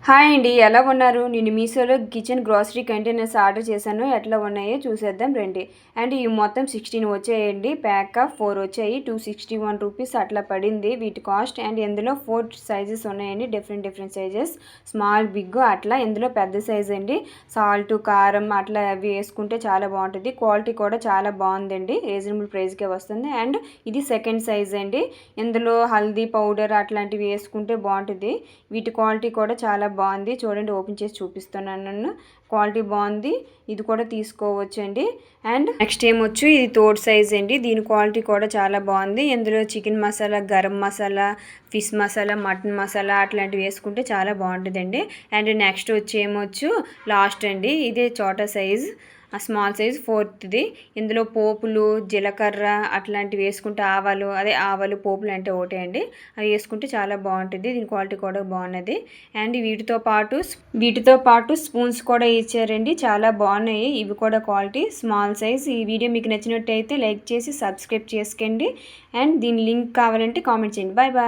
Hi అండి, ఎలా ఉన్నారు? నేను మీషోలో కిచెన్ గ్రాసరీ కంటైనర్స్ ఆర్డర్ చేశాను. ఎట్లా ఉన్నాయో చూసేద్దాం రండి. అండ్ ఇవి మొత్తం 16 వచ్చాయండి. ప్యాక్ ఆఫ్ 4 వచ్చాయి. 261 రూపీస్ అట్లా పడింది వీటి కాస్ట్. అండ్ ఇందులో 4 సైజెస్ ఉన్నాయండి, డిఫరెంట్ సైజెస్, స్మాల్, బిగ్ అట్లా. ఇందులో పెద్ద సైజ్ అండి. సాల్ట్, కారం అట్లా అవి వేసుకుంటే చాలా బాగుంటుంది. క్వాలిటీ కూడా చాలా బాగుందండి, రీజనబుల్ ప్రైస్కే వస్తుంది. అండ్ ఇది సెకండ్ సైజ్ అండి. ఇందులో హల్దీ పౌడర్ అట్లాంటివి వేసుకుంటే బాగుంటుంది. వీటి క్వాలిటీ కూడా చాలా బాగుంది. చూడండి, ఓపెన్ చేసి చూపిస్తున్నాను. క్వాలిటీ బాగుంది, ఇది కూడా తీసుకోవచ్చండి. అండ్ నెక్స్ట్ ఏమొచ్చు, ఇది థర్డ్ సైజ్ అండి. దీని క్వాలిటీ కూడా చాలా బాగుంది. ఇందులో chicken masala, garam masala, fish masala, mutton masala అట్లాంటివి వేసుకుంటే చాలా బాగుంటుందండి. అండ్ నెక్స్ట్ వచ్చి ఏమొచ్చు, లాస్ట్ అండి. ఇదే చోటా సైజ్, ఆ స్మాల్ సైజ్ ఫోర్త్ది. ఇందులో పోపులు, జీలకర్ర అట్లాంటివి వేసుకుంటే ఆవాలు పోపులు అంటే ఒకటే అండి. అవి వేసుకుంటే చాలా బాగుంటుంది. దీని క్వాలిటీ కూడా బాగున్నది. అండ్ వీటితో పాటు స్పూన్స్ కూడా ఇచ్చారండి, చాలా బాగున్నాయి ఇవి కూడా. Quality small size. ఈ వీడియో మీకు నచ్చినట్టయితే లైక్ చేసి సబ్స్క్రైబ్ చేసుకోండి. అండ్ దీని లింక్ కావాలంటే కామెంట్ చేయండి. Bye bye.